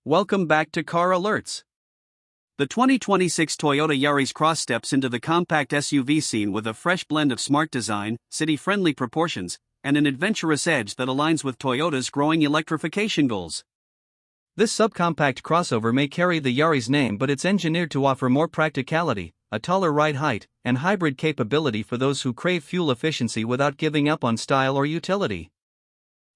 Welcome back to Car Alerts. The 2026 Toyota Yaris Cross steps into the compact SUV scene with a fresh blend of smart design, city-friendly proportions, and an adventurous edge that aligns with Toyota's growing electrification goals. This subcompact crossover may carry the Yaris name, but it's engineered to offer more practicality, a taller ride height, and hybrid capability for those who crave fuel efficiency without giving up on style or utility.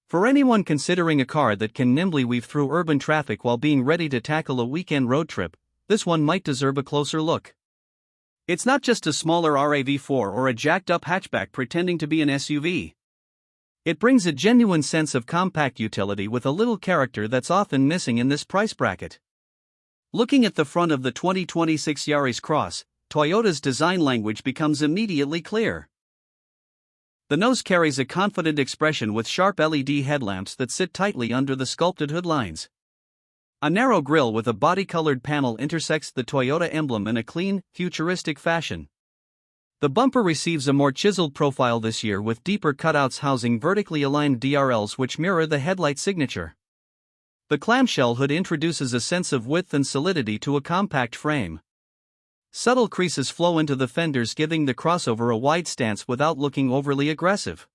For anyone considering a car that can nimbly weave through urban traffic while being ready to tackle a weekend road trip, this one might deserve a closer look. It's not just a smaller RAV4 or a jacked-up hatchback pretending to be an SUV. It brings a genuine sense of compact utility with a little character that's often missing in this price bracket. Looking at the front of the 2026 Yaris Cross, Toyota's design language becomes immediately clear. The nose carries a confident expression with sharp LED headlamps that sit tightly under the sculpted hood lines. A narrow grille with a body-colored panel intersects the Toyota emblem in a clean, futuristic fashion. The bumper receives a more chiseled profile this year with deeper cutouts housing vertically aligned DRLs which mirror the headlight signature. The clamshell hood introduces a sense of width and solidity to a compact frame. Subtle creases flow into the fenders, giving the crossover a wide stance without looking overly aggressive.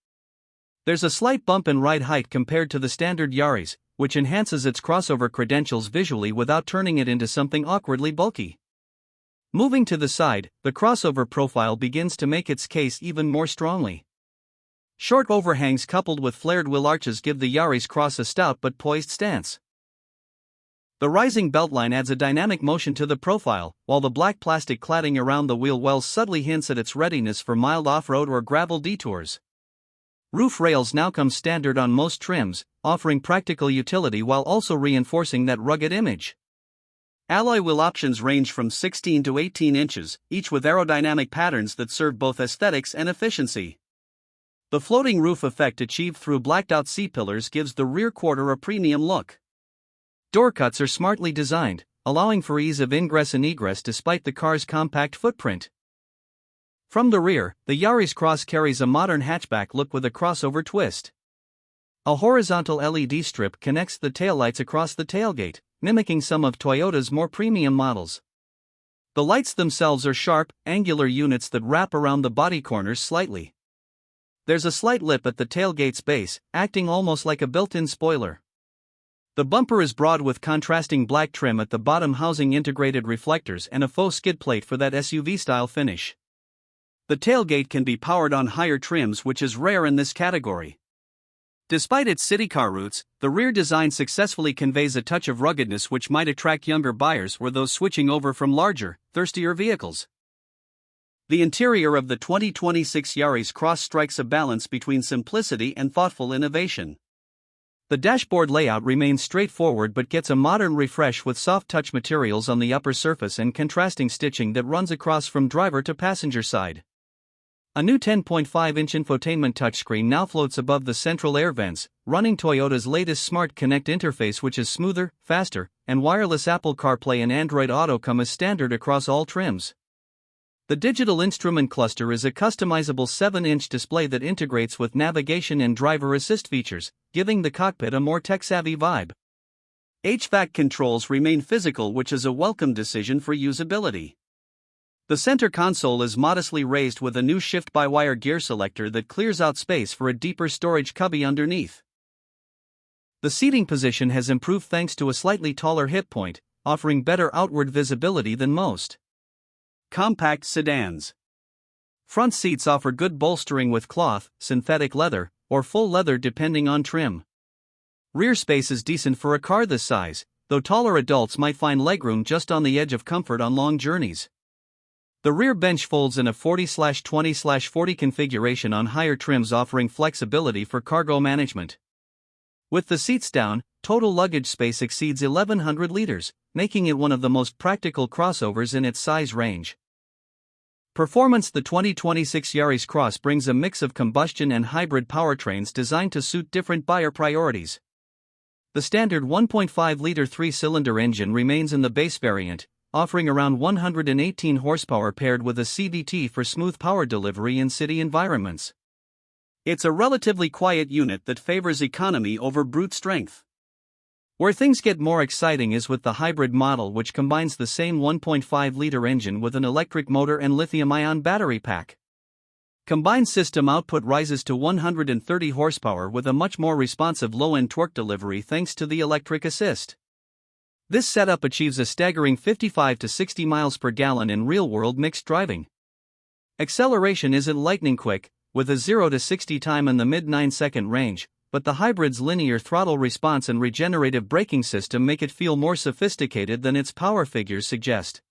There's a slight bump in ride height compared to the standard Yaris, which enhances its crossover credentials visually without turning it into something awkwardly bulky. Moving to the side, the crossover profile begins to make its case even more strongly. Short overhangs coupled with flared wheel arches give the Yaris Cross a stout but poised stance. The rising beltline adds a dynamic motion to the profile, while the black plastic cladding around the wheel wells subtly hints at its readiness for mild off-road or gravel detours. Roof rails now come standard on most trims, offering practical utility while also reinforcing that rugged image. Alloy wheel options range from 16 to 18 inches, each with aerodynamic patterns that serve both aesthetics and efficiency. The floating roof effect achieved through blacked-out C-pillars gives the rear quarter a premium look. Door cuts are smartly designed, allowing for ease of ingress and egress despite the car's compact footprint. From the rear, the Yaris Cross carries a modern hatchback look with a crossover twist. A horizontal LED strip connects the taillights across the tailgate, mimicking some of Toyota's more premium models. The lights themselves are sharp, angular units that wrap around the body corners slightly. There's a slight lip at the tailgate's base, acting almost like a built-in spoiler. The bumper is broad with contrasting black trim at the bottom housing integrated reflectors and a faux skid plate for that SUV-style finish. The tailgate can be powered on higher trims, which is rare in this category. Despite its city car roots, the rear design successfully conveys a touch of ruggedness which might attract younger buyers or those switching over from larger, thirstier vehicles. The interior of the 2026 Yaris Cross strikes a balance between simplicity and thoughtful innovation. The dashboard layout remains straightforward but gets a modern refresh with soft-touch materials on the upper surface and contrasting stitching that runs across from driver to passenger side. A new 10.5-inch infotainment touchscreen now floats above the central air vents, running Toyota's latest Smart Connect interface, which is smoother, faster, and wireless Apple CarPlay and Android Auto come as standard across all trims. The digital instrument cluster is a customizable 7-inch display that integrates with navigation and driver assist features, giving the cockpit a more tech-savvy vibe. HVAC controls remain physical, which is a welcome decision for usability. The center console is modestly raised with a new shift-by-wire gear selector that clears out space for a deeper storage cubby underneath. The seating position has improved thanks to a slightly taller hip point, offering better outward visibility than most. Compact sedans. Front seats offer good bolstering with cloth, synthetic leather, or full leather depending on trim. Rear space is decent for a car this size, though taller adults might find legroom just on the edge of comfort on long journeys. The rear bench folds in a 40/20/40 configuration on higher trims, offering flexibility for cargo management. With the seats down, total luggage space exceeds 1,100 liters, making it one of the most practical crossovers in its size range. Performance. The 2026 Yaris Cross brings a mix of combustion and hybrid powertrains designed to suit different buyer priorities. The standard 1.5-liter 3-cylinder engine remains in the base variant, offering around 118 horsepower paired with a CVT for smooth power delivery in city environments. It's a relatively quiet unit that favors economy over brute strength. Where things get more exciting is with the hybrid model, which combines the same 1.5-liter engine with an electric motor and lithium-ion battery pack. Combined system output rises to 130 horsepower with a much more responsive low-end torque delivery thanks to the electric assist. This setup achieves a staggering 55 to 60 miles per gallon in real-world mixed driving. Acceleration isn't lightning quick, with a 0 to 60 time in the mid 9-second range, but the hybrid's linear throttle response and regenerative braking system make it feel more sophisticated than its power figures suggest.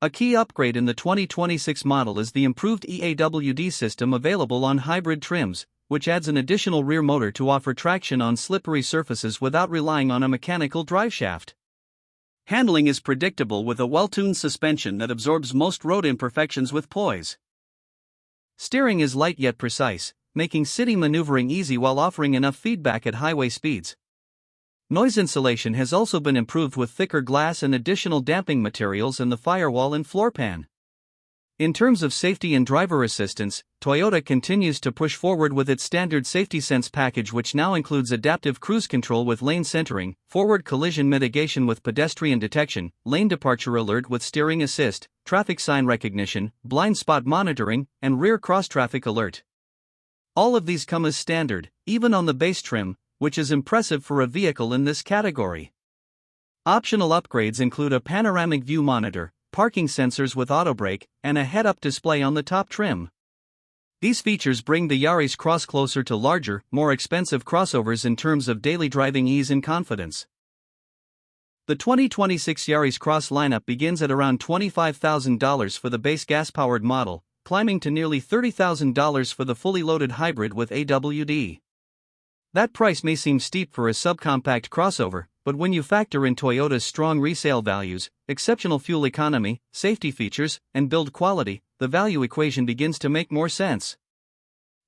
A key upgrade in the 2026 model is the improved EAWD system available on hybrid trims, which adds an additional rear motor to offer traction on slippery surfaces without relying on a mechanical driveshaft. Handling is predictable with a well-tuned suspension that absorbs most road imperfections with poise. Steering is light yet precise, making city maneuvering easy while offering enough feedback at highway speeds. Noise insulation has also been improved with thicker glass and additional damping materials in the firewall and floor pan. In terms of safety and driver assistance, Toyota continues to push forward with its standard SafetySense package, which now includes adaptive cruise control with lane centering, forward collision mitigation with pedestrian detection, lane departure alert with steering assist, traffic sign recognition, blind spot monitoring, and rear cross-traffic alert. All of these come as standard, even on the base trim, which is impressive for a vehicle in this category. Optional upgrades include a panoramic view monitor, parking sensors with autobrake, and a head-up display on the top trim. These features bring the Yaris Cross closer to larger, more expensive crossovers in terms of daily driving ease and confidence. The 2026 Yaris Cross lineup begins at around $25,000 for the base gas-powered model, climbing to nearly $30,000 for the fully loaded hybrid with AWD. That price may seem steep for a subcompact crossover, but when you factor in Toyota's strong resale values, exceptional fuel economy, safety features, and build quality, the value equation begins to make more sense.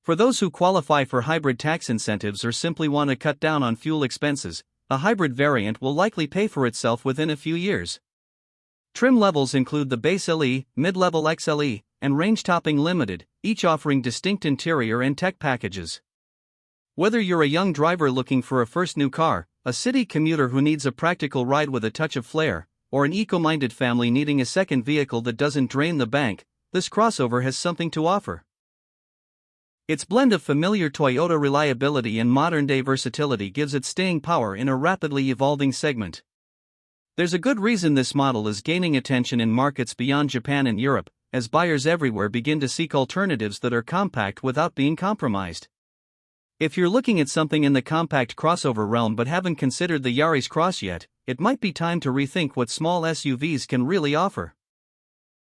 For those who qualify for hybrid tax incentives or simply want to cut down on fuel expenses, a hybrid variant will likely pay for itself within a few years. Trim levels include the base LE, mid-level XLE, and range-topping limited, each offering distinct interior and tech packages. Whether you're a young driver looking for a first new car, a city commuter who needs a practical ride with a touch of flair, or an eco-minded family needing a second vehicle that doesn't drain the bank, this crossover has something to offer. Its blend of familiar Toyota reliability and modern-day versatility gives it staying power in a rapidly evolving segment. There's a good reason this model is gaining attention in markets beyond Japan and Europe, as buyers everywhere begin to seek alternatives that are compact without being compromised. If you're looking at something in the compact crossover realm but haven't considered the Yaris Cross yet, it might be time to rethink what small SUVs can really offer.